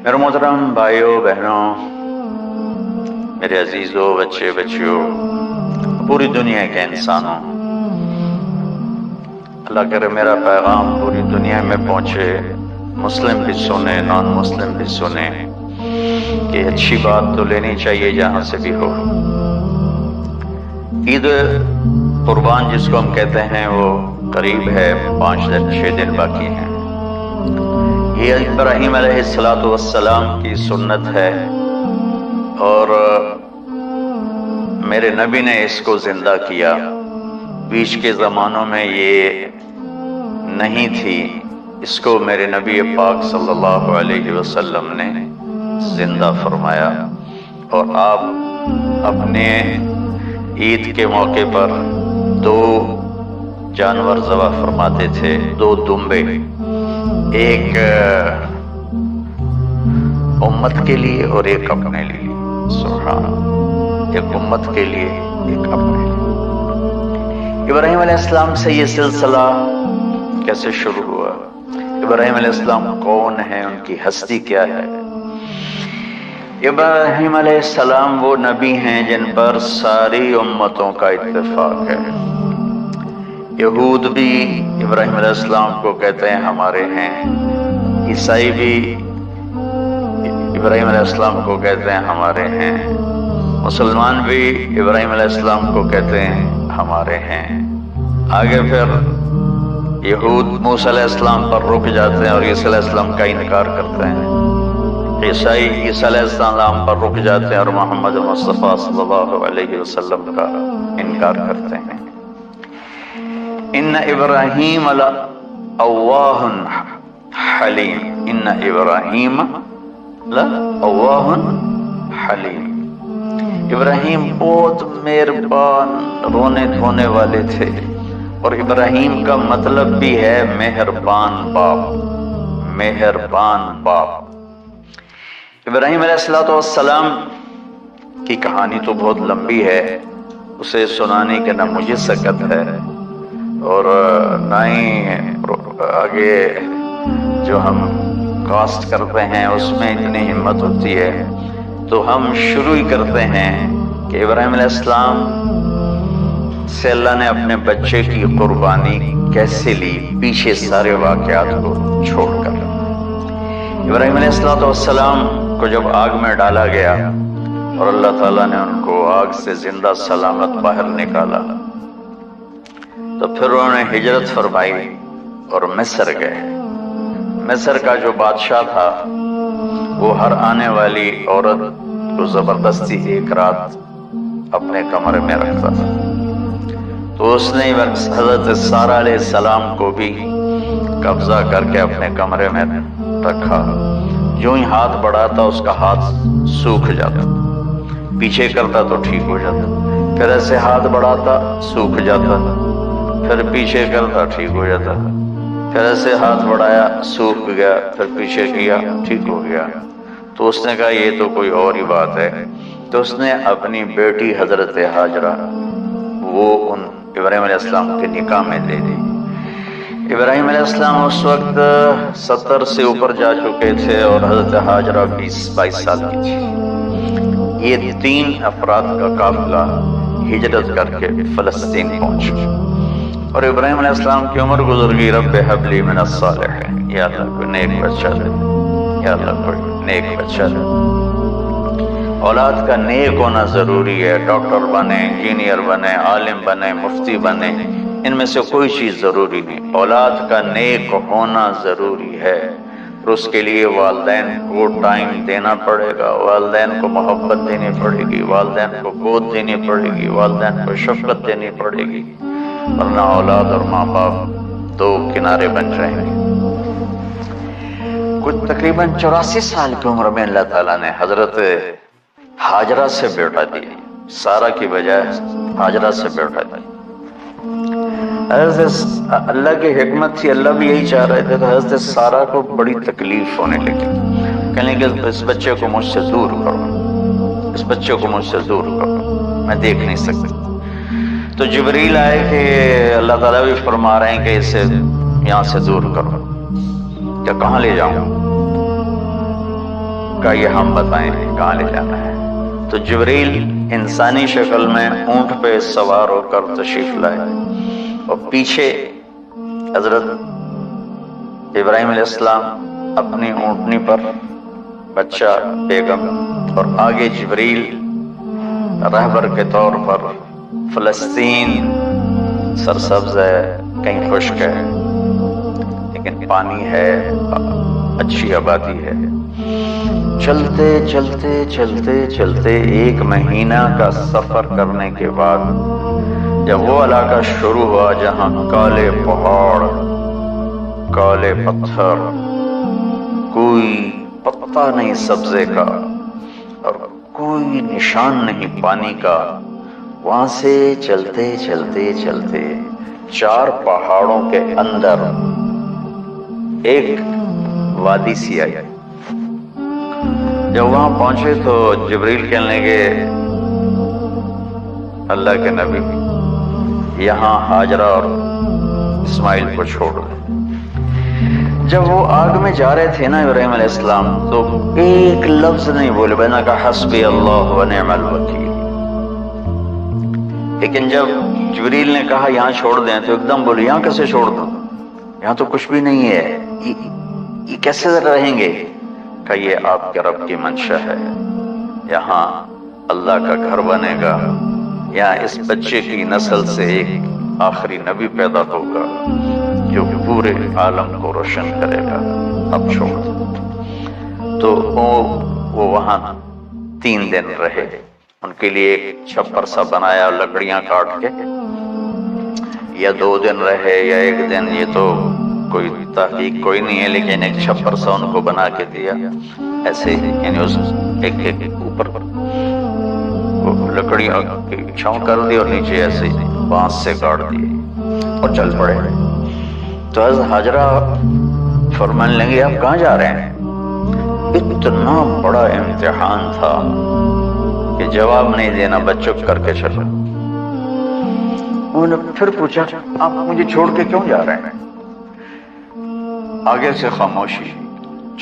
میرے محترم بھائیوں بہنوں، میرے عزیزوں، بچے بچیوں، پوری دنیا کے انسانوں، اللہ کرے میرا پیغام پوری دنیا میں پہنچے، مسلم بھی سنیں، نان مسلم بھی سنیں کہ اچھی بات تو لینی چاہیے جہاں سے بھی ہو۔ عید قربان جس کو ہم کہتے ہیں وہ قریب ہے، 6 دن باقی ہیں۔ یہ ابراہیم علیہ السلام کی سنت ہے اور میرے نبی نے اس کو زندہ کیا۔ بیچ کے زمانوں میں یہ نہیں تھی، اس کو میرے نبی پاک صلی اللہ علیہ وسلم نے زندہ فرمایا، اور آپ اپنے عید کے موقع پر 2 جانور ذبح فرماتے تھے، 2 دمبے، ایک امت کے لیے اور ایک اپنے لیے۔ سبحان اللہ، ایک امت کے لیے، ایک اپنے لیے۔ ابراہیم علیہ السلام سے یہ سلسلہ کیسے شروع ہوا؟ ابراہیم علیہ السلام کون ہیں؟ ان کی ہستی کیا ہے؟ ابراہیم علیہ السلام وہ نبی ہیں جن پر ساری امتوں کا اتفاق ہے۔ یہود بھی ابراہیم علیہ السلام کو کہتے ہیں ہمارے ہیں، عیسائی بھی ابراہیم علیہ السلام کو کہتے ہیں ہمارے ہیں، مسلمان بھی ابراہیم علیہ السلام کو کہتے ہیں ہمارے ہیں۔ آگے پھر یہود موسیٰ علیہ السلام پر رک جاتے ہیں اور عیسیٰ علیہ السلام کا انکار کرتے ہیں، عیسائی عیسیٰ علیہ السلام پر رک جاتے ہیں اور محمد مصطفیٰ صلی اللہ علیہ وسلم کا انکار کرتے ہیں۔ ان ابراہیم لأواہ حلیم، ان ابراہیم لأواہ حلیم، ابراہیم بہت مہربان رونے دھونے والے تھے، اور ابراہیم کا مطلب بھی ہے مہربان باپ، مہربان باپ۔ ابراہیم علیہ السلام کی کہانی تو بہت لمبی ہے، اسے سنانے کے نہ مجھے سکت ہے اور نہ ہی آگے جو ہم کاسٹ کرتے ہیں اس میں اتنی ہمت ہوتی ہے، تو ہم شروع ہی کرتے ہیں کہ ابراہیم علیہ السلام سے اللہ نے اپنے بچے کی قربانی کیسے لی، پیچھے سارے واقعات کو چھوڑ کر۔ ابراہیم علیہ السلام کو جب آگ میں ڈالا گیا اور اللہ تعالیٰ نے ان کو آگ سے زندہ سلامت باہر نکالا، تو پھر انہوں نے ہجرت فرمائی اور مصر گئے۔ مصر کا جو بادشاہ تھا وہ ہر آنے والی عورت کو زبردستی ایک رات اپنے کمرے میں رکھتا تھا، تو اس نے حضرت سارہ علیہ السلام کو بھی قبضہ کر کے اپنے کمرے میں رکھا۔ جو ہی ہاتھ بڑھاتا اس کا ہاتھ سوکھ جاتا، پیچھے کرتا تو ٹھیک ہو جاتا، پھر ایسے ہاتھ بڑھاتا سوکھ جاتا، پھر پیچھے کرتا ٹھیک ہو جاتا، پھر ایسے ہاتھ بڑھایا سوکھ گیا، پھر پیچھے کیا ٹھیک ہو گیا۔ تو اس نے کہا یہ تو کوئی اور ہی بات ہے، تو اس نے اپنی بیٹی حضرت ہاجرہ وہ ان ابراہیم علیہ السلام کے نکاح میں دے دی۔ ابراہیم علیہ السلام اس وقت 70 سے اوپر جا چکے تھے اور حضرت ہاجرہ 22 سال کی تھی۔ یہ 3 افراد کا قافلہ ہجرت کر کے فلسطین پہنچا، اور ابراہیم علیہ السلام کی عمر گزر گئی۔ رب ہب لی من الصالحین، یا اللہ کوئی نیک بچہ دے، یا اللہ کوئی نیک بچہ دے۔ اولاد کا نیک ہونا ضروری ہے، ڈاکٹر بنے، انجینئر بنے، عالم بنے، مفتی بنے، ان میں سے کوئی چیز ضروری نہیں، اولاد کا نیک ہونا ضروری ہے۔ اور اس کے لیے والدین کو ٹائم دینا پڑے گا، والدین کو محبت دینی پڑے گی، والدین کو گود دینی پڑے گی، والدین کو شفقت دینی پڑے گی، ورنہ اولاد اور ماں باپ 2 کنارے بن جائیں گے۔ کچھ تقریباً 84 سال کی عمر میں اللہ تعالیٰ نے حضرت ہاجرہ سے بیٹا دیا، سارہ کی بجائے ہاجرہ سے بیٹا دیا۔ حضرت اللہ کی حکمت تھی، اللہ بھی یہی چاہ رہے تھے، تو حضرت سارہ کو بڑی تکلیف ہونے لگی، کہنے کہ اس بچے کو مجھ سے دور کرو، اس بچے کو مجھ سے دور کرو، میں دیکھ نہیں سکتی۔ تو جبریل آئے کہ اللہ تعالیٰ بھی فرما رہے ہیں کہ اسے یہاں سے دور کرو، کیا کہاں لے جاؤں؟ کہا یہ ہم بتائیں کہاں لے جانا ہے۔ تو جبریل انسانی شکل میں اونٹ پہ سوار ہو کر تشریف لائے اور پیچھے حضرت ابراہیم علیہ السلام اپنی اونٹنی پر، بچہ بیگم، اور آگے جبریل رہبر کے طور پر۔ فلسطین سرسبز ہے، کہیں خشک ہے لیکن پانی ہے، اچھی آبادی ہے۔ چلتے چلتے چلتے چلتے 1 مہینہ کا سفر کرنے کے بعد جب وہ علاقہ شروع ہوا جہاں کالے پہاڑ، کالے پتھر، کوئی پتا نہیں سبزے کا اور کوئی نشان نہیں پانی کا، وہاں سے چلتے چلتے چلتے 4 پہاڑوں کے اندر ایک وادی سی آئی۔ جب وہاں پہنچے تو جبریل کہنے لگے اللہ کے نبی یہاں ہاجرہ اور اسماعیل کو چھوڑ دیں۔ جب وہ آگ میں جا رہے تھے نا ابراہیم علیہ السلام، تو ایک لفظ نہیں بولے، بنا کا حسبی اللہ و نعم الوکیل۔ لیکن جب جبریل نے کہا یہاں چھوڑ دیں تو ایک دم بولے یہاں کیسے چھوڑ دوں، یہاں تو کچھ بھی نہیں ہے، یہ کیسے رہیں گے؟ کہ یہ آپ کے رب کی منشا ہے، یہاں اللہ کا گھر بنے گا، یہاں اس بچے کی نسل سے ایک آخری نبی پیدا ہوگا جو پورے عالم کو روشن کرے گا، اب چھوڑ دو۔ تو وہ وہاں 3 دن رہے، ان کے لیے ایک چھپر سا بنایا لکڑیاں کاٹ کے، یا 2 دن رہے یا 1 دن، یہ تو کوئی تحقیق کوئی نہیں ہے، لیکن ایک چھپر سا ان کو بنا کے دیا ایسے، یعنی اس ایک اوپر لکڑیاں کی چھاؤں کر دی اور نیچے ایسے بانس سے کاٹ دیے اور چل پڑے۔ تو حضرت ہاجرہ فرمانے لگے آپ کہاں جا رہے ہیں؟ اتنا بڑا امتحان تھا کہ جواب نہیں دینا، بس چپ کر کے چلو۔ انہوں نے پھر پوچھا آپ مجھے چھوڑ کے کیوں جا رہے ہیں؟ آگے سے خاموشی۔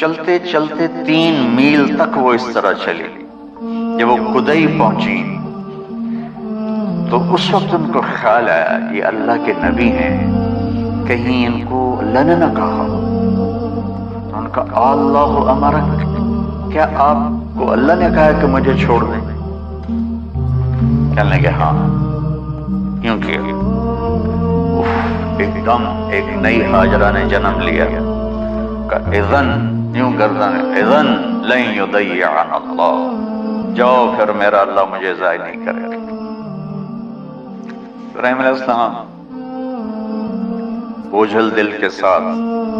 چلتے چلتے 3 میل تک وہ اس طرح چلی۔ جب وہ خدائی پہنچی تو اس وقت ان کو خیال آیا یہ اللہ کے نبی ہیں، کہیں ان کو اللہ نے نہ کہا۔ تو ان کا اللہ امرک، کیا آپ کو اللہ نے کہا کہ مجھے چھوڑ دیں؟ کہنے لگے ہاں، کیونکہ ایک دم ایک نئی ہاجرہ نے جنم لیا کہ اذن یوں گردن اذن لن یضیعنا اللہ، جاؤ پھر میرا اللہ مجھے ضائع نہیں کرے گا۔ ابراہیم علیہ السلام بوجھل دل کے ساتھ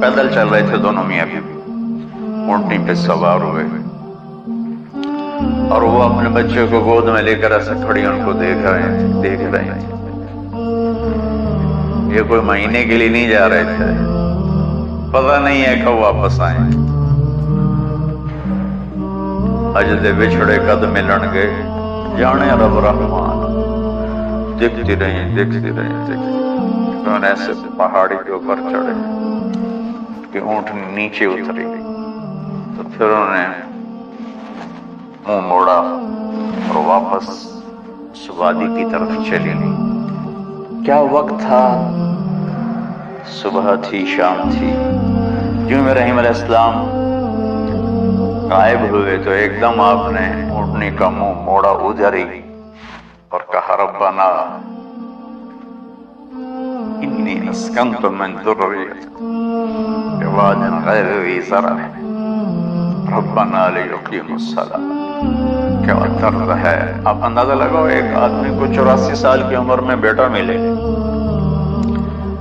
پیدل چل رہے تھے، دونوں میاں بیوی اونٹنی پہ سوار ہوئے، اور وہ اپنے بچے کو گود میں لے کر ایسے کھڑی ان کو دیکھ رہے تھے۔ یہ کوئی مہینے کے لیے نہیں جا رہے تھے، پتہ نہیں ہے کب واپس آئیں۔ اجدے بچھڑے قد ملن گے، جانے رب رحمان۔ دیکھتی رہی انہوں نے ایسے پہاڑی کے اوپر چڑھے کہ اونٹ نیچے اتری، تو پھر انہوں نے منہ موڑا اور واپس وادی کی طرف چلی۔ کیا وقت تھا، صبح تھی شام تھی۔ جو ابراہیم علیہ السلام غائب ہوئے تو ایک دم آپ نے اونٹنی کا منہ موڑا ادھر ہی اور کہا ربنا انی اسکنت من ذریتی بواد غیر ذی زرع ربنا لیقیموا الصلاۃ۔ کیا طرز ہے، آپ اندازہ لگاؤ ایک آدمی کو 84 سال کی عمر میں بیٹا ملے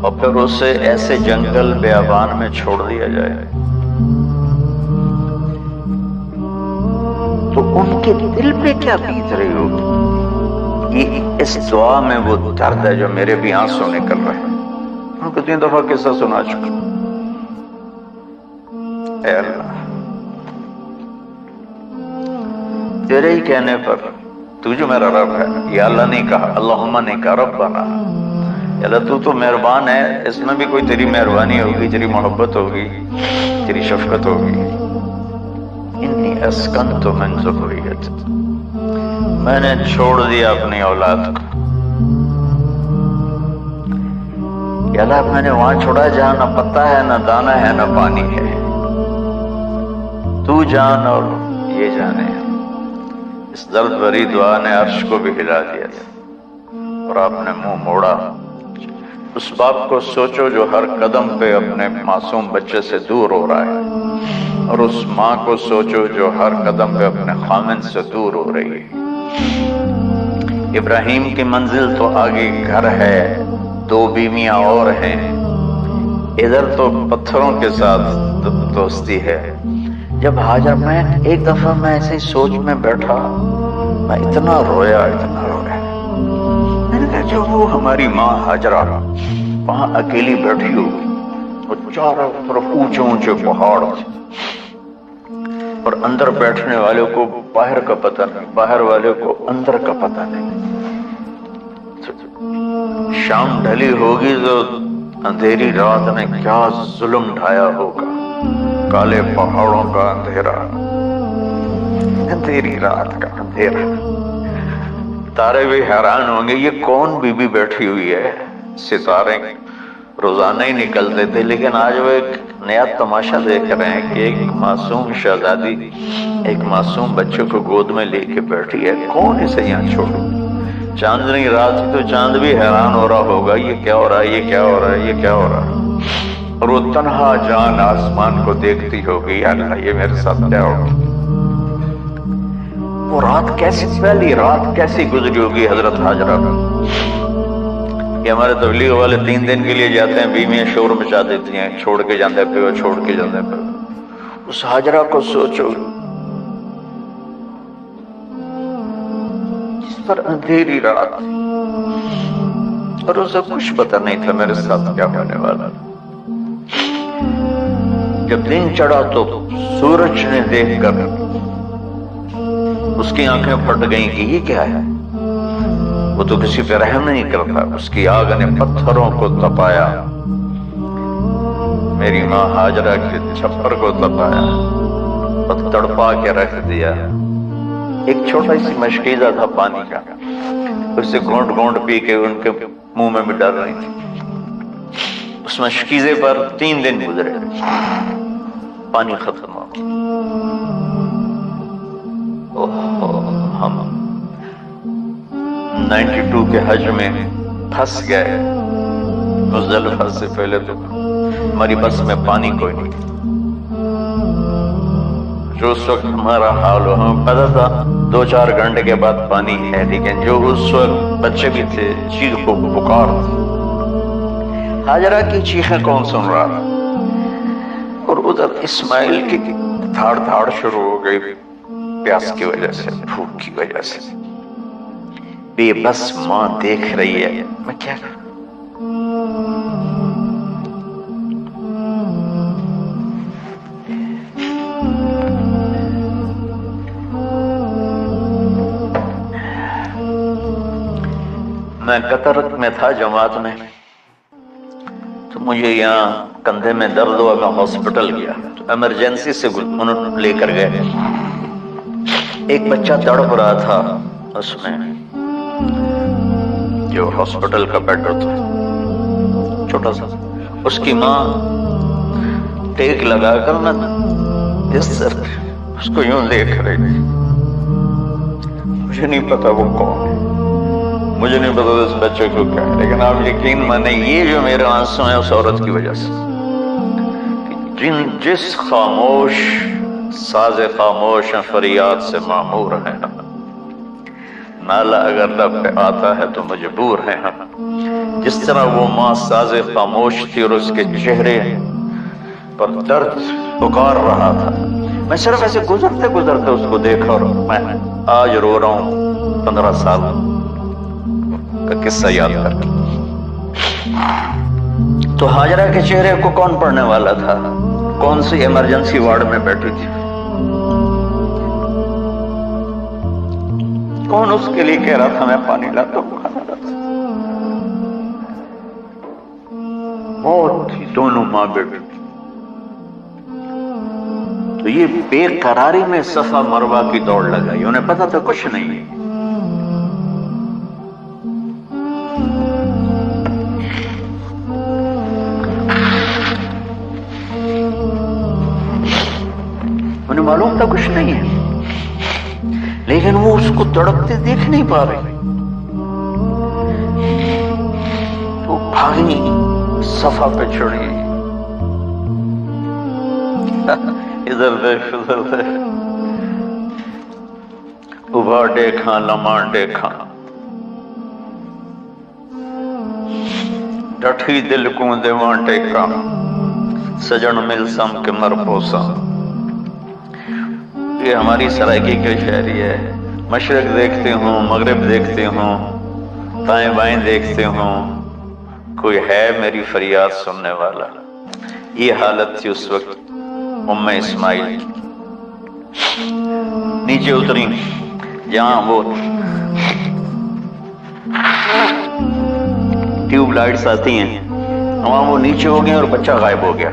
اور پھر اسے ایسے جنگل بیابان میں چھوڑ دیا جائے، تو ان کے دل پہ کیا بیت رہی ہوگی؟ اس دعا میں وہ درد ہے جو میرے بھی آنسو نکل رہے ہیں۔ ان کو 3 دفعہ قصہ سنا چکا۔ اے اللہ، تیرے ہی کہنے پر تو جو میرا رب ہے، یا اللہ نہیں کہا، اللہم نہیں کہا، ربنا، یا اللہ تو مہربان ہے، اس میں بھی کوئی تیری مہربانی ہوگی، تیری محبت ہوگی، تیری شفقت ہوگی۔ انی اسکنت من ذریتی، میں نے چھوڑ دیا اپنی اولاد کو. یا اللہ میں نے وہاں چھوڑا جہاں نہ پتا ہے، نہ دانا ہے، نہ پانی ہے. تو جان اور یہ جانے. اس درد بھری دعا نے عرش کو بھی ہلا دیا تھا. اور آپ نے منہ موڑا. اس باپ کو سوچو جو ہر قدم پہ اپنے معصوم بچے سے دور ہو رہا ہے، اور اس ماں کو سوچو جو ہر قدم پہ اپنے خامن سے دور ہو رہی ہے. ابراہیم کی منزل تو آگے گھر ہے، 2 بیویاں اور ہیں. ادھر تو پتھروں کے ساتھ دوستی ہے. جب ہاجر میں ایک دفعہ میں ایسے سوچ میں بیٹھا، میں اتنا رویا. میں نے کہا جو وہ ہماری ماں ہاجرہ وہاں اکیلی بیٹھی ہوگی، اور چاروں طرف اونچے اونچے پہاڑ تھے، اور اندر بیٹھنے والوں کو باہر کا پتہ نہیں، باہر والے کو اندر کا پتہ نہیں. شام ڈھلی ہوگی تو اندھیری رات نے کیا ظلم ڈھایا ہوگا. کالے پہاڑوں کا اندھیرا، اندھیری رات کا اندھیرا. تارے بھی حیران ہوں گے یہ کون بی بی بیٹھی ہوئی ہے. ستارے روزانہ ہی نکلتے تھے، لیکن آج وہ ایک نیا تماشا دیکھ رہے ہیں کہ ایک معصوم شہزادی ایک معصوم بچے کو گود میں لے کے بیٹھی ہے. کون اسے یہاں چھوڑو. چاندنی رات تو چاند بھی حیران ہو رہا ہوگا یہ کیا ہو رہا ہے، یہ کیا ہو رہا ہے، یہ کیا ہو رہا ہے. اور وہ تنہا جان آسمان کو دیکھتی ہوگی، اللہ یہ میرے ساتھ کیا ہوگا. وہ رات کیسی، پہلی رات کیسی گزری ہوگی حضرت ہاجرہ کا. کہ ہمارے تبلیغ والے 3 دن کے لیے جاتے ہیں، بیویاں شور مچا دیتی ہیں، چھوڑ کے جاندے پہ چھوڑ کے جاندے پہ. اس ہاجرہ کو سوچو جس پر اندھیری رات، اور اسے کچھ پتہ نہیں تھا میرے ساتھ کیا ہونے والا. جب دن چڑھا تو سورج نے دیکھ کر اس کی آنکھیں پھٹ گئیں کہ یہ کیا ہے. وہ تو کسی پہ رحم نہیں کرتا. اس کی آگ نے پتھروں کو تپایا، میری ماں ہاجرہ کے چھپر کو تپایا اور تڑپا کے رکھ دیا. ایک چھوٹا سی مشکیزہ تھا پانی کا، اسے گھونٹ گھونٹ پی کے ان کے منہ میں بھی ڈال رہی تھی. اس مشکیزے پر 3 دن گزرے، پانی ختم ہو. ہم 92 کے حج میں پھنس گئے. مزدلفہ سے پہلے تو ہماری بس میں پانی کوئی نہیں. جو اس وقت ہمارا حال ہو، ہمیں پتا تھا 2-4 گھنٹے کے بعد پانی ہے، لیکن جو اس وقت بچے بھی تھے چیخ کو پکار تھے. ہاجرہ کی چیخیں کون سن رہا تھا؟ اور ادھر اسماعیل کی دھاڑ دھاڑ شروع ہو گئی، پیاس کی وجہ سے، بھوک کی وجہ سے. بے بس ماں دیکھ رہی ہے، میں کیا کروں. میں قطر میں تھا جماعت میں، تو مجھے یہاں کندھے میں درد ہوا. میں ہاسپٹل گیا تو ایمرجنسی سے انہوں لے کر گئے. ایک بچہ تڑپ رہا تھا اس میں، جو ہاسپٹل کا بیڈ ہوتا ہے چھوٹا سا. اس کی ماں ٹیک لگا کر نا اس کو یوں دیکھ رہی تھی. مجھے نہیں پتا وہ کون ہے، مجھے نہیں پتا اس بچے کو کیا ہے، لیکن آپ یقین مانیں یہ جو میرے آنسو ہیں اس عورت کی وجہ سے. جس خاموش ساز خاموش فریاد سے معمور ہیں، نالا اگر لب پہ آتا ہے تو مجبور ہیں. جس طرح وہ ماں ساز خاموش تھی اور اس کے چہرے پر درد پکار رہا تھا. میں صرف ایسے گزرتے گزرتے اس کو دیکھا، اور میں آج رو رہا ہوں 15 سال کا قصہ یاد کر کے. تو ہاجرہ کے چہرے کو کون پڑھنے والا تھا؟ کون سی ایمرجنسی وارڈ میں بیٹھی تھی؟ کون اس کے لیے کہہ رہا تھا میں پانی لاتا ہوں کھانا لاتا ہوں؟ موت تھی دونوں ماں بیٹی. تو یہ بے قراری میں صفا مروہ کی دوڑ لگائی، انہیں پتا تھا کچھ نہیں ہے۔ انہیں معلوم تھا کچھ نہیں ہے، لیکن وہ اس کو تڑپتے دیکھ نہیں پا رہے، تو بھاگی صفا پہ چڑھی، ادھر دیکھ ادھر دیکھ، ابھا دیکھا لمحہ دیکھا، ڈٹھی دل کو دیواں ٹیکا، سجن مل سم کے مر پوسا۔ یہ ہماری سرائکی کے شاعری ہے۔ مشرق دیکھتے ہوں، مغرب دیکھتے ہوں، دائیں بائیں دیکھتے ہوں، کوئی ہے میری فریاد سننے والا۔ یہ حالت تھی اس وقت ام اسماعیل کی۔ نیچے اتری جہاں وہ ٹیوب لائٹس آتی ہیں، وہاں وہ نیچے ہو گئے اور بچہ غائب ہو گیا،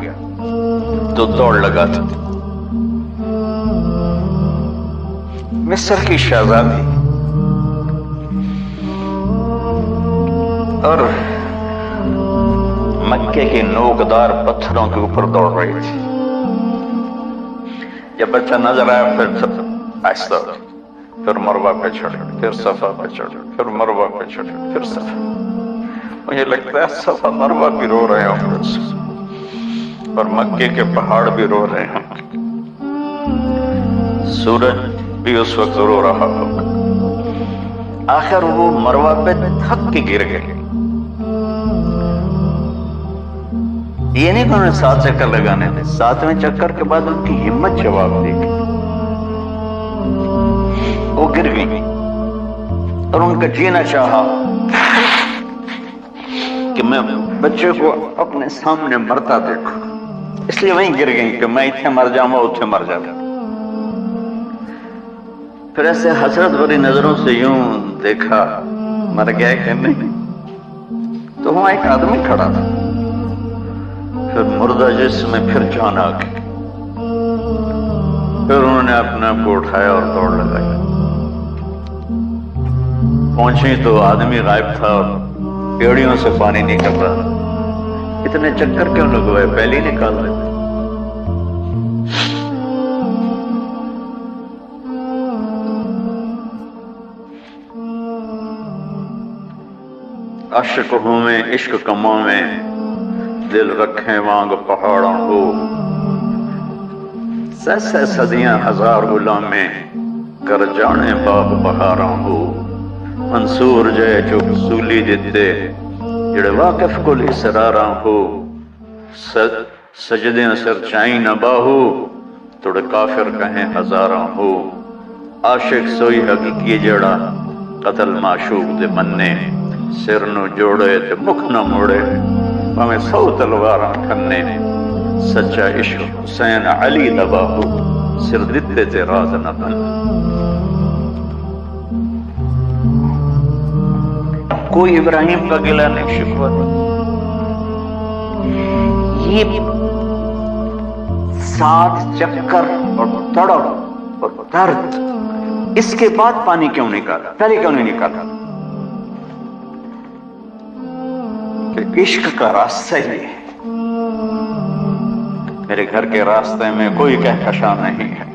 تو دوڑ لگا تھا۔ مصر کی شہزادی اور مکے کے نوکدار پتھروں کے اوپر دوڑ رہی تھی۔ جب بچہ نظر آیا پھر آہستہ، پھر مروہ پہ چڑھ، پھر صفا پہ چڑھ، پھر مروہ پہ چڑھ، پھر صفا۔ مجھے لگتا ہے صفا مروہ بھی رو رہے ہوں اور مکے کے پہاڑ بھی رو رہے ہیں، سورج بھی اس وقت رو رہا ہوگا۔ آخر وہ مروہ پہ تھک کے گر گئے۔ یہ نہیں کہ انہوں نے 7 چکر لگانے تھے، 7ویں چکر کے بعد ان کی ہمت جواب دے گی، وہ گر گئی اور ان کا جینا چاہا کہ میں بچے کو اپنے سامنے مرتا دیکھوں، اس لیے وہیں گر گئی کہ میں اتنے مر جاؤں اتنے مر جاؤں۔ پھر ایسے حسرت بھری نظروں سے یوں دیکھا مر گیا کہ نہیں، تو وہاں ایک آدمی کھڑا تھا، پھر مردہ جسم میں پھر جان آ گئی۔ پھر انہوں نے اپنے آپ کو اٹھایا اور دوڑ لگائی۔ پہنچی تو آدمی غائب تھا اور پیڑیوں سے پانی نکل رہا تھا۔ اتنے چکر کیوں لگوائے، پہلے ہی نکال لیتے۔ عشق ہوں میں عشق کموں میں، دل رکھیں وانگ پہاڑوں ہو، سہ صدیاں ہزار غلامیں کر جانے باغ بہاراں ہو، منصور جے جو سولی دیتے جڑے واقف کل اسراراں ہو، سجدیں سر چائیں نہ باہو توڑے کافر کہیں ہزاراں ہو، عاشق سوئی حقیقی جڑا قتل معشوق دے مننے، سر نو جوڑے تے مکھ نہ موڑے ہمیں 100 تلواراں کھنے، سچا عشق حسین علی دباہو سر دتے تے راز نہ بن۔ کوئی ابراہیم کا گلہ نہیں، شکوہ نہیں۔ یہ 7 چکر اور تڑپ اور درد، اس کے بعد پانی کیوں نکالا، پہلے کیوں نہیں نکالا؟ کہ عشق کا راستہ ہی ہے، میرے گھر کے راستے میں کوئی کہکشاں نہیں ہے،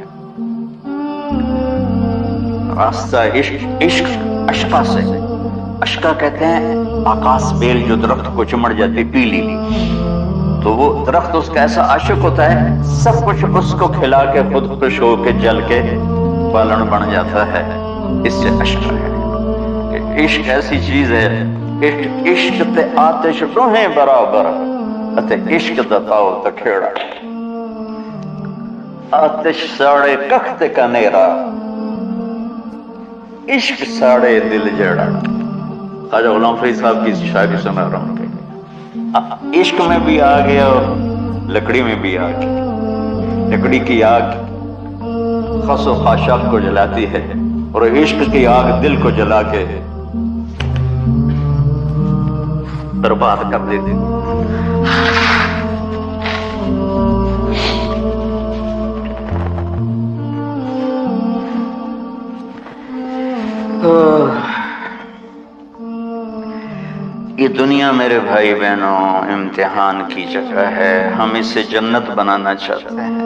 راستہ عشق اشکا سے۔ اشکا کہتے ہیں آکاش بیل جو درخت کو چمڑ جاتی پیلی، تو وہ درخت اس کا ایسا عاشق ہوتا ہے سب کچھ اس کو کھلا کے خود خوش ہو کے جل کے بالن بن جاتا ہے، اس سے اشکا ہے کہ عشق ایسی چیز ہے، عشق تے آتش روہیں برابر اتے عشق دا تاؤ تے کھیڑا، آتش ساڑے کخت کا نیرا، عشق ساڑے دل جڑا۔ خواجہ غلام فرید صاحب کی شاعری سنا رہا ہوں، عشق میں بھی آگ ہے اور لکڑی میں بھی آگ ہے۔ لکڑی کی آگ خس و خاشاک کو جلاتی ہے اور عشق کی آگ دل کو جلا کے برباد کر دیتی۔ یہ دنیا میرے بھائی بہنوں امتحان کی جگہ ہے. ہم اسے جنت بنانا چاہتے ہیں.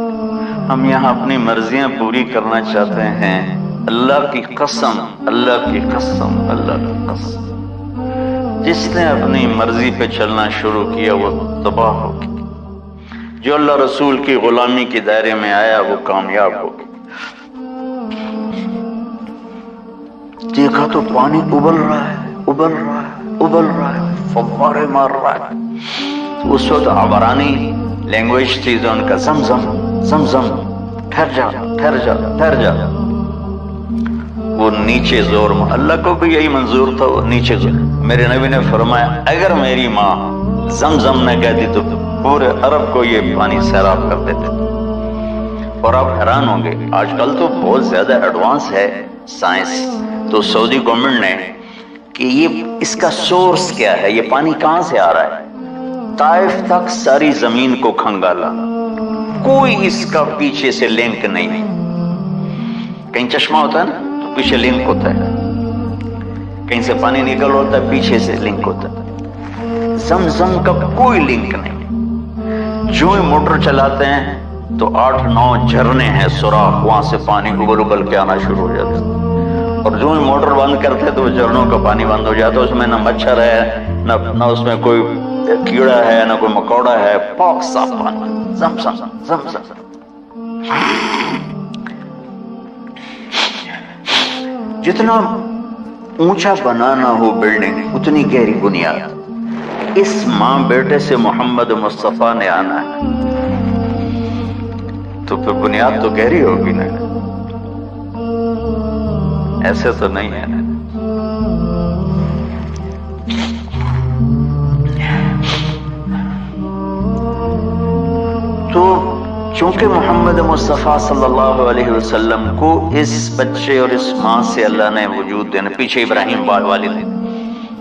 ہم یہاں اپنی مرضیاں پوری کرنا چاہتے ہیں. اللہ کی قسم، اللہ کی قسم، اللہ کی قسم، جس نے اپنی مرضی پہ چلنا شروع کیا وہ تباہ ہو گیا. جو اللہ رسول کی غلامی کے دائرے میں آیا وہ کامیاب ہو گیا. دیکھا تو پانی ابل رہا ہے، ابل رہا ہے، ابل رہا ہے، فوارے مار رہا ہے. اس وقت عبرانی لینگویج تھی جو ان کا زمزم زمزم، ٹھہر جا ٹھہر جا ٹھہر جا. وہ نیچے زور میں، اللہ کو بھی یہی منظور تھا، وہ نیچے زور. میرے نبی نے فرمایا اگر میری ماں زمزم نے کہتی تو پورے عرب کو یہ پانی سیراب کر دیتے. اور آپ حیران ہوں گے، آج کل تو بہت زیادہ ایڈوانس ہے سائنس. تو سعودی گورنمنٹ نے کہ یہ اس کا سورس کیا ہے، یہ پانی کہاں سے آ رہا ہے. طائف تک ساری زمین کو کھنگالا، کوئی اس کا پیچھے سے لنک نہیں. کہیں چشمہ ہوتا ہے نا تو پیچھے لنک ہوتا ہے، کہیں سے پانی نکل ہوتا ہے پیچھے سے لنک ہوتا ہے. زمزم کا کوئی لنک نہیں. جو ہی موٹر چلاتے ہیں تو 8-9 جھرنے ہیں سوراخ، وہاں سے پانی ابل ابل کے آنا شروع ہو جاتا ہے. اور جو ہی موٹر بند کرتے تو وہ جھرنوں کا پانی بند ہو جاتا. اس میں نہ مچھر ہے، نہ اس میں کوئی کیڑا ہے، نہ کوئی مکوڑا ہے، پاک صاف پانی. زمزم زمزم. جتنا اونچا بنانا ہو بلڈنگ اتنی گہری بنیاد. اس ماں بیٹے سے محمد مصطفیٰ نے آنا ہے تو پھر بنیاد تو گہری ہوگی نا. ایسے تو نہیں ہے نا. تو چونکہ محمد مصطفیٰ صلی اللہ علیہ وسلم کو اس بچے اور اس ماں سے اللہ نے وجود دینا، پیچھے ابراہیم والد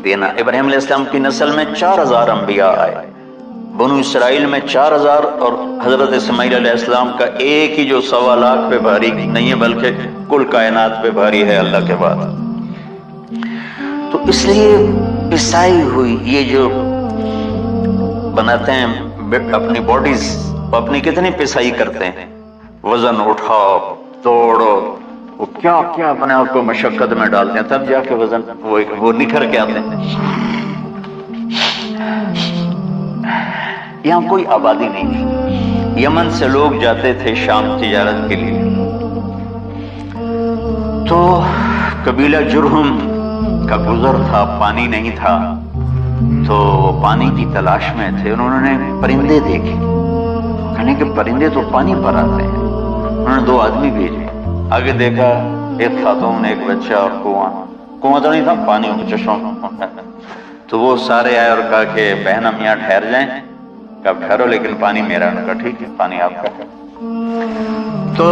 دینا. ابراہیم علیہ السلام کی نسل میں 4000 انبیاء آئے. بنو اسرائیل میں 4000 اور حضرت اسماعیل علیہ السلام کا ایک ہی جو 1.25 لاکھ پہ بھاری نہیں ہے بلکہ کل کائنات پہ بھاری ہے اللہ کے بعد. تو اس لیے پسائی ہوئی یہ جو بناتے ہیں اپنی باڈیز، اپنی کتنی پسائی کرتے ہیں، وزن اٹھاؤ توڑو، وہ کیا کیا اپنے آپ کو مشقت میں ڈالتے ہیں، تب جا کے وزن وہ نکھر کے آتے ہیں. یہاں کوئی آبادی نہیں تھی. یمن سے لوگ جاتے تھے شام تجارت کے لیے. تو قبیلہ جرہم کا گزر تھا، پانی نہیں تھا تو وہ پانی کی تلاش میں تھے. انہوں نے پرندے دیکھے، کہنے کہ پرندے تو پانی پر آتے ہیں. انہوں نے 2 آدمی بھیجے. آگے دیکھا ایک خاتون ایک بچہ اور کنواں تو نہیں تھا، پانی چشمہ. تو وہ سارے آئے اور کہا کہ بہن ہم یہاں ٹھہر جائیں. کہا ٹھہرو لیکن پانی میرا. انہوں نے کہا ٹھیک ہے پانی آپ کا. تو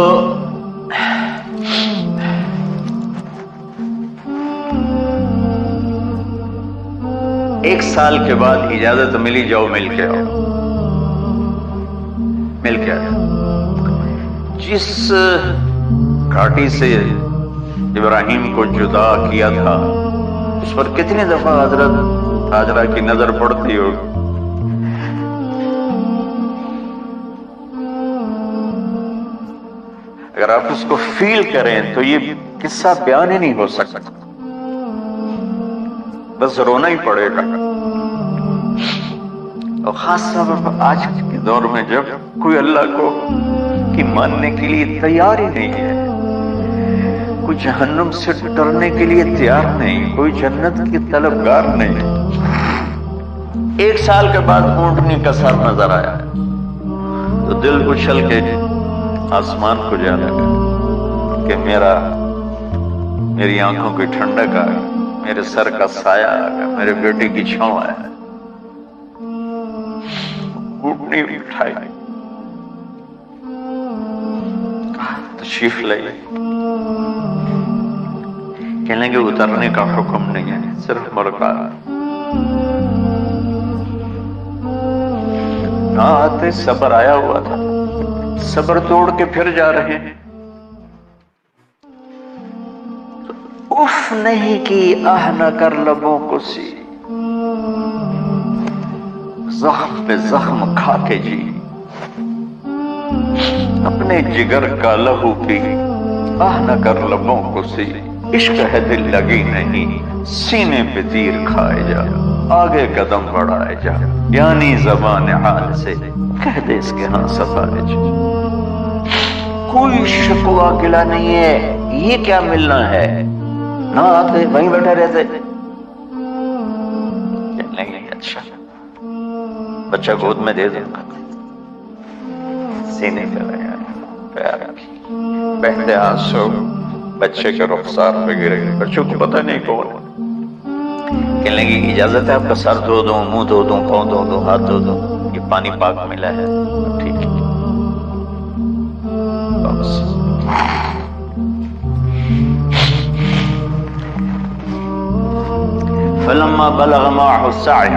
1 سال کے بعد اجازت ملی، جاؤ مل کے آؤ. مل کے آئے. جس گھاٹی سے ابراہیم کو جدا کیا تھا اس پر کتنی دفعہ حضرت ہاجرہ کی نظر پڑتی ہوگی. اگر آپ اس کو فیل کریں تو یہ قصہ بیان ہی نہیں ہو سکتا، بس رونا ہی پڑے گا. اور خاص طور پر آج کے دور میں جب کوئی اللہ کو کی ماننے کے لیے تیار ہی نہیں ہے، کوئی جہنم سے ڈرنے کے لیے تیار نہیں، کوئی جنت کی طلبگار نہیں. 1 سال کے بعد اونٹنی کا سر نظر آیا تو دل اچھل کے آسمان کو جانے لگا کہ میری آنکھوں کی ٹھنڈک آ گئی، میرے سر کا سایہ آ گیا، میرے بیٹے کی چھاؤں آیا. اونٹنی اٹھائی، تشریف لائی. کہنے کہ اترنے کا حکم نہیں ہے، صرف مرغا. آتے صبر آیا ہوا تھا، صبر توڑ کے پھر جا رہے ہیں. اف نہیں کی آہ نہ کر لبوں کو سی، زخم پہ زخم کھا کے جی، اپنے جگر کا لہو پی آہ نہ کر لبوں کو سی، عشق ہے دل لگی نہیں سینے پہ تیر کھائے جا، آگے قدم بڑھائے جا، یعنی زبان حال سے کہہ دے اس کے ہاں صفائے جا، کوئی شکوہ گلا نہیں ہے، یہ کیا ملنا ہے، نہ آتے وہیں بیٹھے رہتے، نہیں اچھا بچہ گود میں دے دوں گا، سینے پہ لگا پیار کی، بہتے آنسو بچے کے رخسار پہ گرے، بچوں کو پتہ نہیں کون، کہنے لگی اجازت ہے آپ کا سر دھو دوں، منہ دھو دوں، پاؤں دھو دوں، ہاتھ دھو دوں، یہ پانی پاک ملا ہے، ٹھیک ہے بس۔ فلما بلغ معه السعي،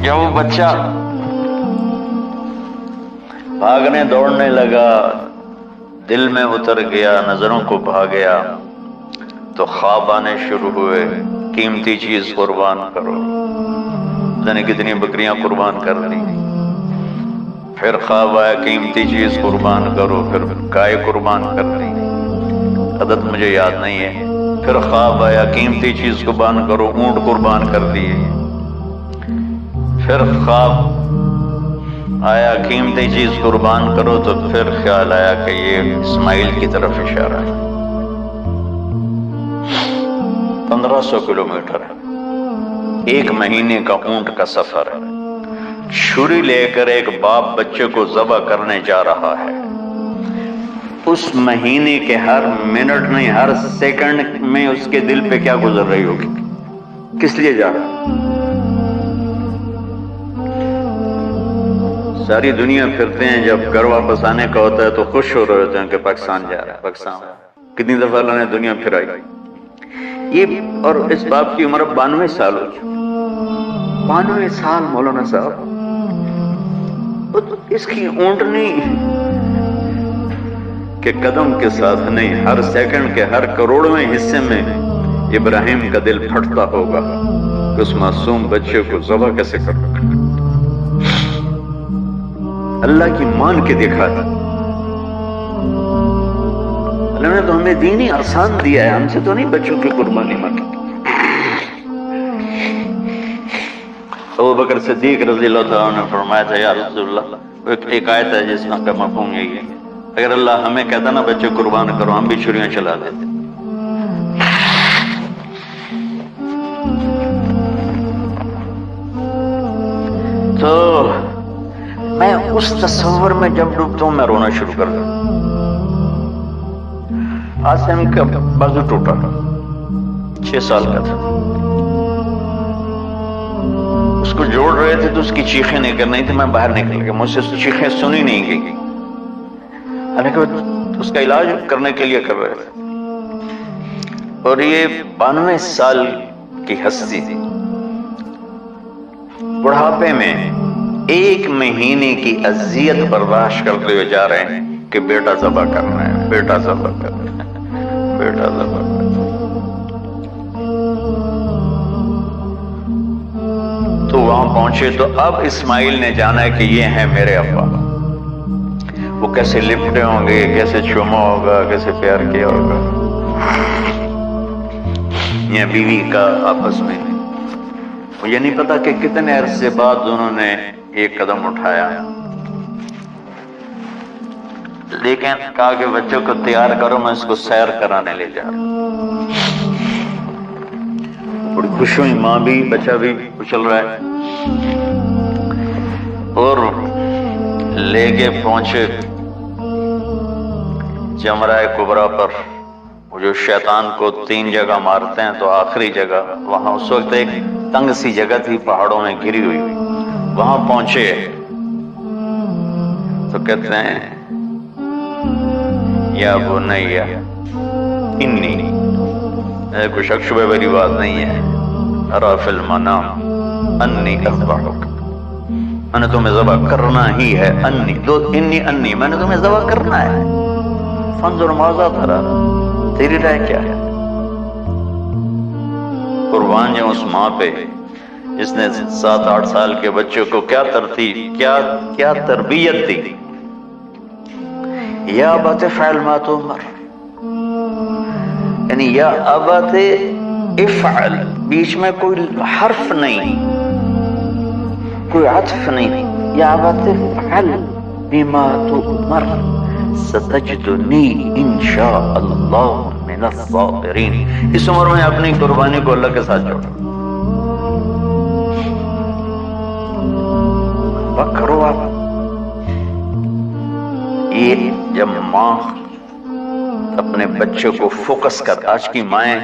جب وہ بچہ بھاگنے دوڑنے لگا، دل میں اتر گیا، نظروں کو بھا گیا، تو خواب آنے شروع ہوئے، قیمتی چیز قربان کرو، جانے کتنی بکریاں قربان کر دی، پھر خواب آیا قیمتی چیز قربان کرو، پھر گائے قربان کر دی، عدد مجھے یاد نہیں ہے، پھر خواب آیا قیمتی چیز قربان کرو، اونٹ قربان کر دیے، پھر خواب آیا قیمتی چیز قربان کرو، تو پھر خیال آیا کہ یہ اسماعیل کی طرف اشارہ ہے، 1500 کلومیٹر ہے، 1 مہینے کا اونٹ کا سفر ہے، چھری لے کر ایک باپ بچے کو ذبح کرنے جا رہا ہے، اس مہینے کے ہر منٹ نہیں ہر سیکنڈ میں اس کے دل پہ کیا گزر رہی ہوگی، کس لیے جا رہا، ساری دنیا پھرتے ہیں، جب گھر واپس آنے کا ہوتا ہے تو خوش ہو رہے ہوتے ہیں کہ پاکستان جا رہا ہے، پاکستان کتنی دفعہ اللہ نے دنیا پھرائی، یہ اور اس باپ کی عمر 92 سال ہو چکی، 92 سال مولانا صاحب، اس کی اونٹنی کہ قدم کے ساتھ نہیں، ہر سیکنڈ کے ہر کروڑویں حصے میں ابراہیم کا دل پھٹتا ہوگا کہ اس معصوم بچے کو ذبح کیسے کر رکھا، اللہ کی مان کے دکھا دی، اللہ نے تو ہمیں دین ہی آسان دیا ہے، ہم سے تو نہیں بچوں کی قربانی مانگی۔ ابو بکر صدیق رضی اللہ تعالیٰ عنہ نے فرمایا تھا یا رسول اللہ، ایک آیت ہے جس کا مفہوم یہی ہے، اگر اللہ ہمیں کہتا نا بچے قربان کرو، ہم بھی چھریاں چلا دیتے، تو میں اس تصور میں جب ڈوبتا ہوں میں رونا شروع کر دیتا ہوں۔ عاصم کا بازو ٹوٹا، 6 سال کا تھا، اس کو جوڑ رہے تھے تو اس کی چیخیں نہیں کر رہی تھی، میں باہر نکل گیا، مجھ سے چیخیں سنی نہیں گئی، حالانکہ اس کا علاج کرنے کے لیے کر رہے تھے، اور یہ 92 سال کی ہستی تھی، بڑھاپے میں 1 مہینے کی اذیت برداشت کرتے ہوئے جا رہے ہیں کہ بیٹا ذبح کرنا ہے، بیٹا ذبح کرنا ہے، بیٹا ذبح کرنا ہے۔ تو وہاں پہنچے تو اب اسماعیل نے جانا ہے کہ یہ ہیں میرے ابا، وہ کیسے لپٹے ہوں گے، کیسے چوما ہوگا، کیسے پیار کیا ہوگا، یہ بیوی کا آپس میں، مجھے نہیں پتا کہ کتنے عرصے بعد انہوں نے ایک قدم اٹھایا، لیکن کہا کہ بچوں کو تیار کرو، میں اس کو سیر کرانے لے جا رہا ہوں، بڑی خوش ہوئی ماں بھی، بچہ بھی اچھل رہا ہے، اور لے کے پہنچے جمرہ کبریٰ پر، وہ جو شیطان کو 3 جگہ مارتے ہیں، تو آخری جگہ وہاں اس وقت ایک تنگ سی جگہ تھی پہاڑوں میں گھری ہوئی، وہاں پہنچے تو کہتے ہیں یا بنیا انی، کوئی شک شبہ والی بات نہیں ہے، ارا فی المنام انی اذبحک، میں نے تمہیں ذبح کرنا ہی ہے، انی، انی میں نے تمہیں ذبح کرنا ہے، فانظر ماذا ترى، تیری رائے کیا ہے؟ قربان جو اس ماں پہ جس نے 7-8 سال کے بچوں کو کیا تربیت دی. یا ابت فعل ما تؤمر، یعنی یا ابت افعل، بیچ میں کوئی حرف نہیں، کوئی عطف نہیں. یا ابت افعل بما تؤمر ستجدنی انشاء اللہ من الصابرین. اس عمر میں اپنی قربانی کو اللہ کے ساتھ جوڑو. کرو آپ. یہ جب ماں اپنے بچے کو فوکس کر، آج کی مائیں،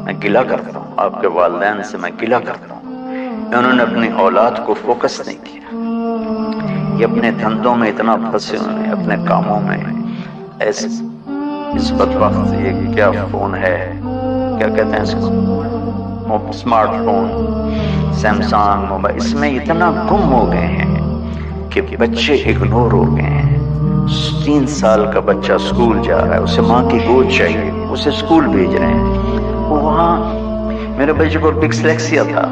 میں گلہ کرتا ہوں آپ کے والدین سے، میں گلہ کرتا ہوں، انہوں نے اپنی اولاد کو فوکس نہیں کیا. یہ اپنے دھندوں میں اتنا پھنسے ہوئے، اپنے کاموں میں. ایسے اس بدبخت یہ کیا فون ہے، کیا کہتے ہیں اس کو، اسمارٹ فون، سیمسنگ موبائل، اس میں اتنا گم ہو گئے ہیں کہ بچے اگنور ہو گئے ہیں. 3 سال کا بچہ اسکول جا رہا ہے، اسے ماں کی گود چاہیے، اسے اسکول بھیج رہے ہیں. وہاں میرے بچے کو ڈسلیکسیا تھا،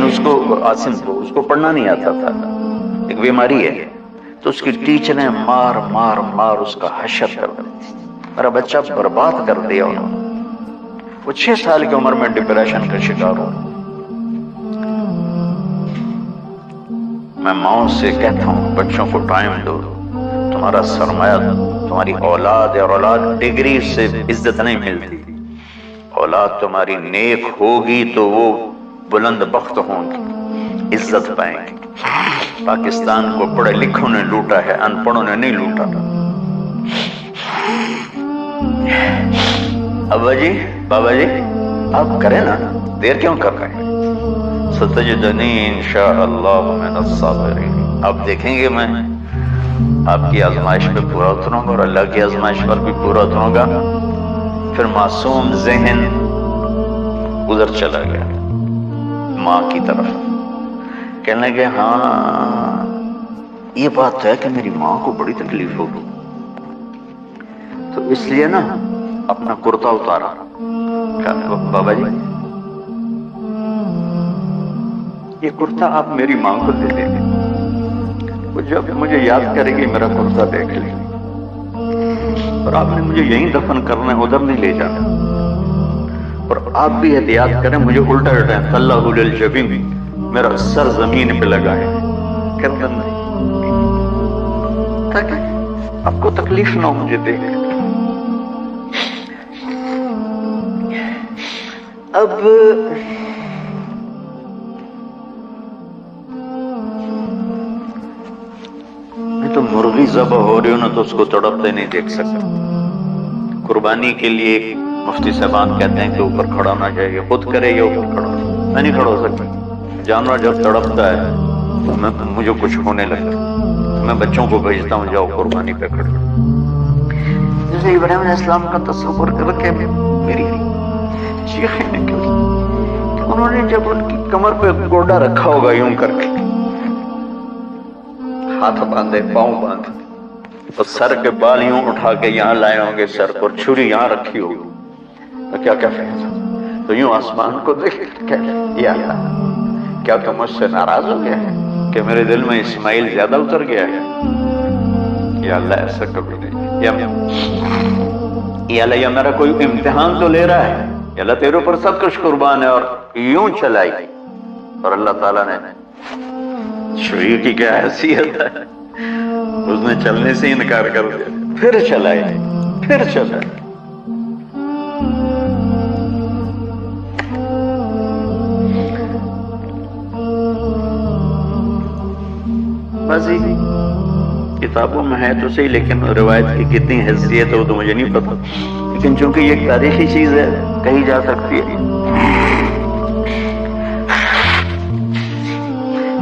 اس کو عاصم کو، اس کو پڑھنا نہیں آتا تھا، ایک بیماری ہے. تو اس کی ٹیچریں مار مار مار اس کا حشر کر دی. میرا بچہ برباد کر دیا انہوں نے. وہ 6 سال کی عمر میں ڈپریشن کا شکار ہو. میں ماؤں سے کہتا ہوں بچوں کو ٹائم دو. تمہارا سرمایہ تمہاری اولاد ہے، اور اولاد ڈگری سے عزت نہیں ملتی. اولاد تمہاری نیک ہوگی تو وہ بلند بخت ہوں گی، عزت پائیں گے. پاکستان کو پڑھے لکھوں نے لوٹا ہے، ان پڑھوں نے نہیں لوٹا. ابا جی، بابا جی، آپ کریں نا، دیر کیوں کر رہے ہیں؟ ستجدنی انشاء اللہ من الصابرین. آپ دیکھیں گے میں آپ کی آزمائش پہ پورا اتروں گا، اور اللہ کی آزمائش پر بھی پورا اتروں گا. پھر معصوم ذہن ادھر چلا گیا ماں کی طرف. کہنے لگے ہاں یہ بات ہے کہ میری ماں کو بڑی تکلیف ہوگی، تو اس لیے نا اپنا کرتا اتارا. بابا جی یہ کرتا آپ میری ماں کو دے دیں گے، وہ جب مجھے یاد کرے گی میرا کرتا دیکھ لے گی، اور آپ نے مجھے یہیں دفن کرنا ہے، ادھر نہیں لے جانا. اور آپ بھی احتیاط کریں، مجھے الٹا الٹا اللہ للجبین، میرا سر زمین پہ لگا ہے گردن نہیں، تاکہ آپ کو تکلیف نہ ہو مجھے دیکھ. اب میں تو مرغی ذبح ہو رہی ہوں نا، تو اس کو تڑپتے نہیں دیکھ سکتا. قربانی کے لیے مفتی صاحبان کہتے ہیں کہ اوپر کھڑا ہونا چاہیے، خود کرے یا اوپر کھڑا. میں نہیں کھڑا ہو سکتا. جانور جب تڑپتا ہے مجھے کچھ ہونے لگتا، میں بچوں کو بھیجتا ہوں جاؤ قربانی پہ کھڑے. جیسے ابراہیم علیہ السلام کا تصور کر کے میری چیخیں نکلی کہ انہوں نے جب ان کی کمر پہ گوڈا رکھا ہوگا یوں کر کے، ہاتھ باندھے، پاؤں باندھے، اور سر کے بال یوں اٹھا کے یہاں لائے ہوں گے سر پر، چھری یہاں رکھی ہوگی، تو کیا کیا فیصلہ. تو یوں آسمان کو دیکھ کے یا اللہ کیا تم مجھ سے ناراض ہو گیا ہے کہ میرے دل میں اسماعیل زیادہ اتر گیا ہے؟ یا اللہ ایسا کبھی نہیں. یا اللہ یا میرا کوئی امتحان تو لے رہا ہے، یا اللہ تیرے اوپر سب کچھ قربان ہے. اور یوں چلائی، اور اللہ تعالیٰ نے چھری کی کیا حیثیت ہے، اس نے چلنے سے انکار کر دیا. پھر چلائی، پھر چلائی. بازی کتابوں میں ہے تو صحیح، لیکن روایت کی کتنی حیثیت ہو تو مجھے نہیں پتا. لیکن چونکہ یہ ایک تاریخی چیز ہے، کہی جا سکتی ہے.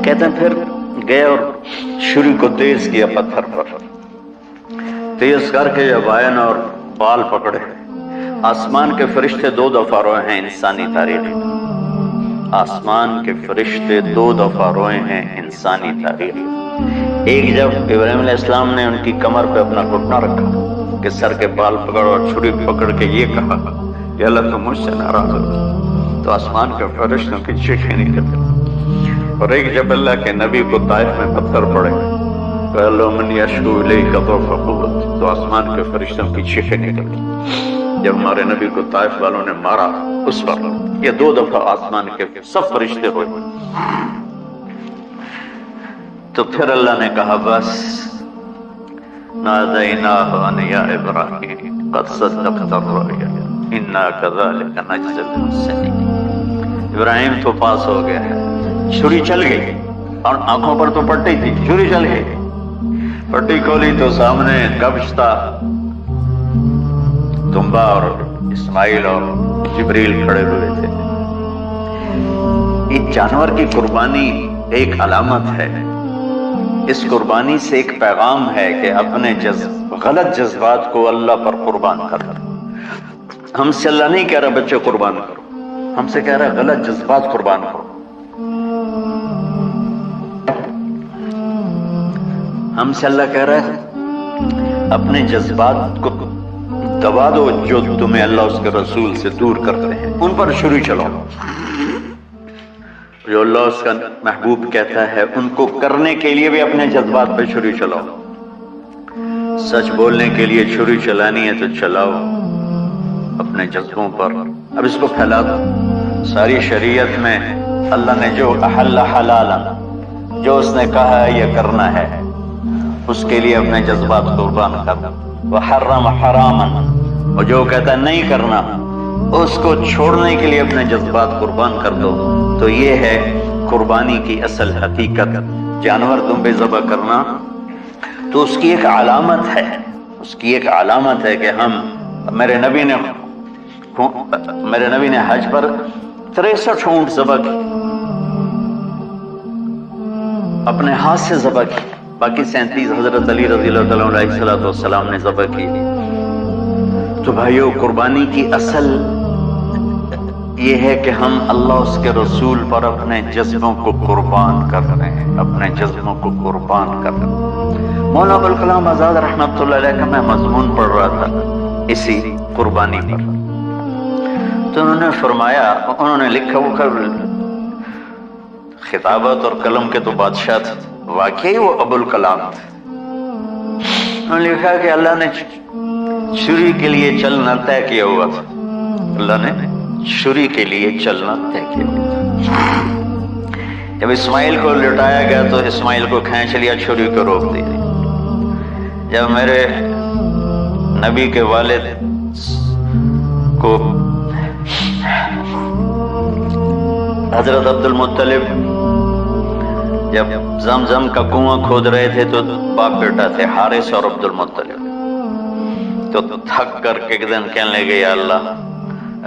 کہتے ہیں پھر گئے اور چھری کو تیز کیا پتھر پر، تیز کر کے جب آئن اور بال پکڑے. آسمان کے فرشتے 2 دفعہ روئے ہیں انسانی تاریخ. آسمان کے فرشتے 2 دفعہ روئے ہیں انسانی تاریخ. ایک جب ابراہیم علیہ السلام نے ان کی کمر پہ اپنا گھٹنا رکھا، کہ سر کے بال پکڑ اور چھری پکڑ کے یہ کہا کہ اللہ تو مجھ سے ناراض ہو، تو آسمان کے فرشتوں کی چیخیں نکلیں۔ اور ایک جب اللہ کے نبی کو طائف میں پتھر پڑے تو اللہ من یشکو الیک ضعف قوت، تو آسمان کے فرشتوں کی چیخیں نکلیں۔ جب ہمارے نبی کو طائف والوں نے مارا اس وقت یہ 2 دفعہ آسمان کے سب فرشتے روئے۔ تو پھر اللہ نے کہا بس نادیناہ ان یا ابراہیم قد صدقت الرؤیا انا کذالک نجزی المحسنین۔ ابراہیم تو پاس ہو گیا ہے، چھری چل گئی اور آنکھوں پر تو پٹی تھی، چھری چل گئی، پٹی کھولی تو سامنے کبش تھا، تنبا اور اسماعیل اور جبریل کھڑے ہوئے تھے۔ ایک جانور کی قربانی ایک علامت ہے، اس قربانی سے ایک پیغام ہے کہ اپنے غلط جذبات کو اللہ پر قربان کر۔ ہم سے اللہ نہیں کہہ رہا بچے قربان کرو، ہم سے کہہ رہا غلط جذبات قربان کرو۔ ہم سے اللہ کہہ رہا ہے اپنے جذبات کو دبا دو جو تمہیں اللہ اس کے رسول سے دور کرتے ہیں، ان پر چھری چلاؤ۔ جو اللہ اس کا محبوب کہتا ہے ان کو کرنے کے لیے بھی اپنے جذبات پہ چھری چلاؤ۔ سچ بولنے کے لیے چھری چلانی ہے تو چلاؤ اپنے جذبوں پر۔ اب اس کو پھیلا دو۔ ساری شریعت میں اللہ نے جو احل حلالا، جو اس نے کہا ہے یہ کرنا ہے، اس کے لیے اپنے جذبات قربان کر دو۔ وحرم حراما، اور جو کہتا ہے نہیں کرنا اس کو چھوڑنے کے لیے اپنے جذبات قربان کر دو۔ تو یہ ہے قربانی کی اصل حقیقت۔ جانور تم پہ ذبح کرنا تو اس کی ایک علامت ہے، اس کی ایک علامت ہے کہ ہم میرے نبی نے حج پر 63 اونٹ ذبح کی، اپنے ہاتھ سے ذبح کی، باقی 37 حضرت علی رضی اللہ تعالیٰ علیہ السلام نے ذبح کی۔ تو بھائیو قربانی کی اصل یہ ہے کہ ہم اللہ اس کے رسول پر اپنے جذبوں کو قربان کر رہے ہیں، اپنے جذبوں کو قربان کر رہے ہیں۔ مولانا ابوالکلام آزاد رحمۃ اللہ علیہ کا میں مضمون پڑھ رہا تھا اسی قربانی پر، تو انہوں نے فرمایا، انہوں نے لکھا، وہ خطابت اور قلم کے تو بادشاہ تھے، واقعی وہ ابوالکلام تھے۔ انہوں نے لکھا کہ اللہ نے چھری کے لیے چلنا طے کیا ہوا تھا، اللہ نے چھری کے لیے چلنا طے کیا ہوا تھا۔ جب اسماعیل کو لٹایا گیا تو اسماعیل کو کھینچ لیا، چھری کو روک دیا۔ جب میرے نبی کے والد کو حضرت عبد المطلب جب زمزم کا کنواں کھود رہے تھے تو باپ بیٹا تھے حارث اور عبد المطلب، تو تھک کر کے ایک دن کہنے لگے یا اللہ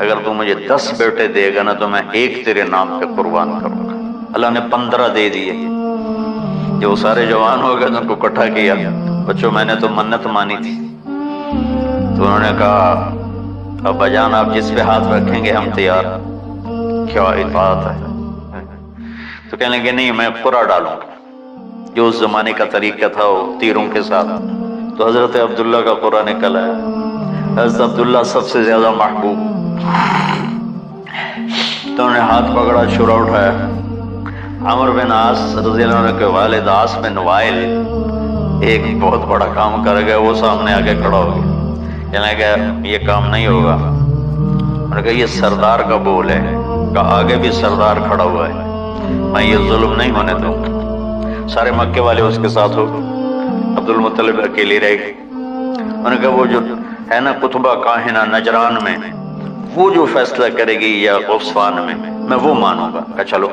اگر تو مجھے 10 بیٹے دے گا نا تو میں ایک تیرے نام پہ قربان کروں گا۔ اللہ نے 15 دے دیے۔ جو سارے جوان ہو گئے ان کو اکٹھا کیا، بچوں میں نے تو منت مانی تھی، تو انہوں نے کہا ابا جان آپ جس پہ ہاتھ رکھیں گے ہم تیار۔ کیا اطاعت ہے۔ تو کہنے لگے نہیں میں قرعہ ڈالوں گا، جو اس زمانے کا طریقہ تھا وہ تیروں کے ساتھ۔ تو حضرت عبداللہ کا قرعہ نکلا ہے، حضرت عبداللہ سب سے زیادہ محبوب، تو انہوں نے ہاتھ پکڑا، چھرا اٹھایا۔ عمر بن عاص رضی اللہ عنہ کے والد عاص بن وائل ایک بہت بڑا کام کر گئے، وہ سامنے آگے کھڑا ہو گیا، کہنے لگا یہ کام نہیں ہوگا۔ انہوں نے کہا یہ سردار کا بول ہے، کہا آگے بھی سردار کھڑا ہوا ہے، میں یہ ظلم نہیں ہونے دوں گا۔ سارے مکے والے اس کے ساتھ ہو، عبد المطلب اکیلی رہ گئی۔ انہوں نے کہا وہ جو ہے نا قطبہ کاہنہ نجران میں، وہ جو فیصلہ کرے گی یا غصفان میں وہ مانوں گا۔ کہا چلو۔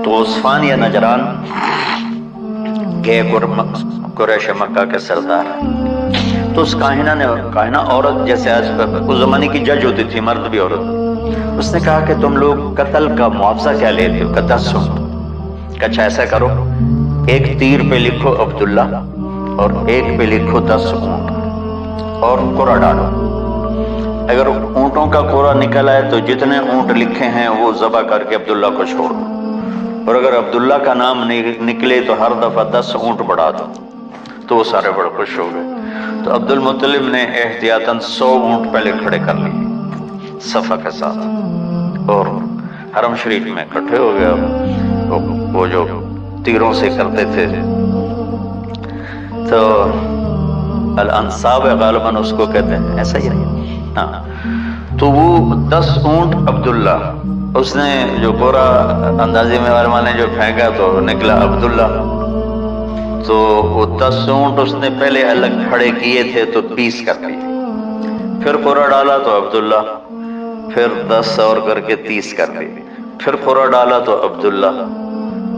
تو غصفان یا نجران گئے قریش مکہ کے سردار، تو اس کاہنہ عورت جیسے آج اس زمانے کی جج ہوتی تھی، مرد بھی عورت، اس نے کہا کہ تم لوگ قتل کا معاوضہ کیا لیتے ہو؟ کہ 10 اونٹ۔ کہ اچھا ایسا کرو، ایک تیر پہ لکھو عبداللہ اور ایک پہ لکھو 10 اونٹ اور قرعہ ڈالو۔ اگر اونٹوں کا قرعہ نکل آئے تو جتنے اونٹ لکھے ہیں وہ ذبح کر کے عبداللہ کو چھوڑ دو، اور اگر عبداللہ کا نام نکلے تو ہر دفعہ 10 اونٹ بڑھا دو۔ تو وہ سارے بڑے خوش ہو گئے۔ تو عبد المطلب نے احتیاطاً 100 اونٹ پہلے کھڑے کر لیے صفا کے ساتھ، اور حرم شریف میں اکٹھے ہو گئے۔ وہ جو تیروں سے کرتے تھے تو الانصاب غالباً اس کو کہتے ہیں، ایسا ہی ہے ہاں۔ تو وہ 10 اونٹ عبداللہ، اس نے جو پورا اندازے میں علماء نے جو پھینکا تو نکلا عبداللہ، تو وہ 10 اونٹ اس نے پہلے الگ کھڑے کیے تھے تو 20 کر دیے، پھر پورا ڈالا تو عبداللہ، پھر 10 اور کر کے 30 کر دیے، پھر پورا ڈالا تو عبداللہ،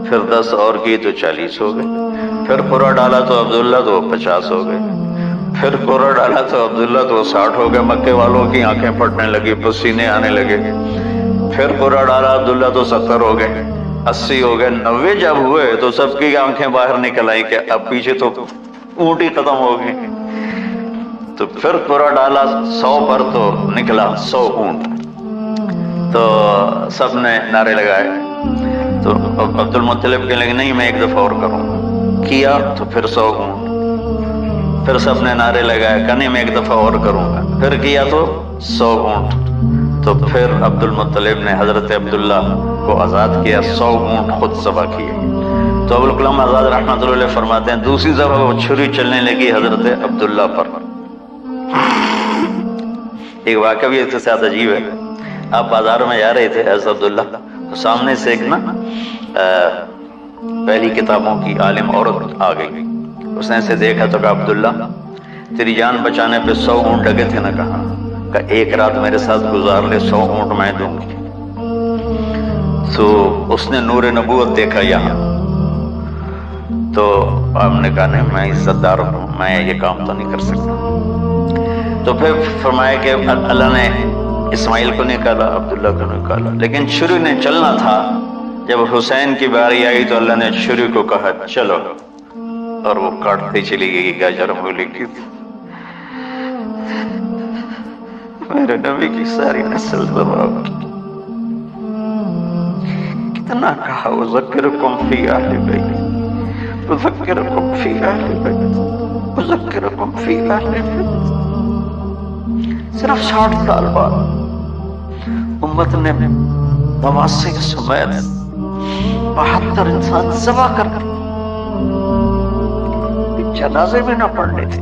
پھر 10 اور کی تو 40 ہو گئے، پھر پورا ڈالا تو عبداللہ تو 50 ہو گئے، پھر پورا ڈالا تو عبداللہ تو 60 ہو گئے۔ مکے والوں کی آنکھیں پھٹنے لگی، پسینے آنے لگے۔ پھر پورا ڈالا عبداللہ تو 70 ہو گئے، 80 ہو گئے، 90 جب ہوئے تو سب کی آنکھیں باہر نکل آئی کہ اب پیچھے تو اونٹ ہی ختم ہو گئے۔ تو پھر پورا ڈالا 100 پر تو نکلا 100 اونٹ، تو سب نے نعرے لگائے۔ تو عبد المطلب کہنے لگے نہیں میں ایک دفعہ اور کروں، کیا تو پھر 100 اونٹ، پھر سب نے نعرے لگائے کہ نہیں میں ایک دفعہ اور کروں گا، پھر کیا تو 100 اونٹ۔ تو پھر عبد المطلب نے حضرت عبداللہ کو آزاد کیا، 100 اونٹ خود ذبح کیے۔ تو ابوالکلام آزاد رحمۃ اللہ علیہ فرماتے ہیں دوسری دفعہ وہ چھری چلنے لگی حضرت عبداللہ پر۔ ایک واقعہ بھی اس کے ساتھ عجیب ہے۔ آپ بازار میں جا رہے تھے حضرت عبداللہ، تو سامنے سے ایک نا پہلی کتابوں کی عالم عورت آ گئی، اس نے اسے دیکھا تو کہا عبداللہ تیری جان بچانے پہ 100 اونٹ لگے تھے نا، کہا کہ ایک رات میرے ساتھ گزار لے 100 اونٹ میں دوں گی۔ تو اس نے نور نبوت دیکھا یہاں، تو آپ نے کہا نہیں میں عزت دار ہوں، میں یہ کام تو نہیں کر سکتا۔ تو پھر فرمایا کہ اللہ نے اسماعیل کو نکالا، عبداللہ کو نکالا، لیکن چھری نے چلنا تھا۔ جب حسین کی باری آئی تو اللہ نے چھری کو کہا چلو، اور وہ کاٹتے چلی گئی گاجر مولی کی۔ میرے نبی کی ساری نسل تباہ کی۔ کتنا کہا اذکرکم فی اہل بیت، اذکرکم فی اہل بیت، اذکرکم فی اہل بیت۔ صرف 60 سال بعد امت نے نواسے سمیت 72 انسان ذبح کر جنازے میں نہ پڑھنے تھے۔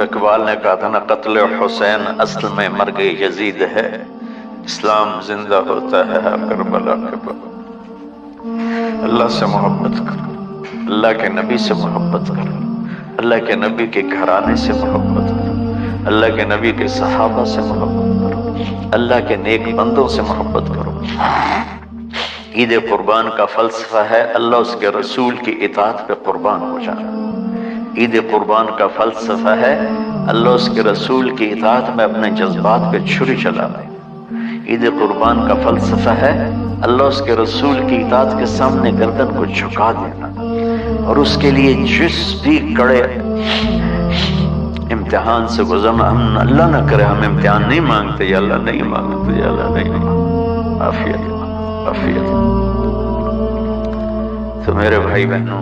اقبال نے کہا تھا نا قتل حسین اصل میں مرگ یزید ہے، اسلام زندہ ہوتا ہے کربلا کے بعد۔ اللہ سے محبت کرو، اللہ کے نبی سے محبت کرو، اللہ کے نبی کے گھرانے سے محبت کرو، اللہ کے نبی کے صحابہ سے محبت کرو، اللہ کے نیک بندوں سے محبت کرو۔ عید قربان کا فلسفہ ہے اللہ اس کے رسول کی اطاعت پہ قربان ہو جانا۔ عید قربان کا فلسفہ ہے اللہ اس کے رسول کی اطاعت میں اپنے جذبات پہ چھری چلا دے۔ عید قربان کا فلسفہ ہے اللہ اس کے رسول کی اطاعت کے سامنے گردن کو جھکا دینا، اور اس کے لیے جس بھی کڑے امتحان سے گزرنا۔ ہم اللہ نہ کرے ہم امتحان نہیں مانگتے، یا اللہ نہیں مانگتے، یا اللہ نہیں مانگتے۔ عافیت عافیت۔ تو میرے بھائی بہنوں،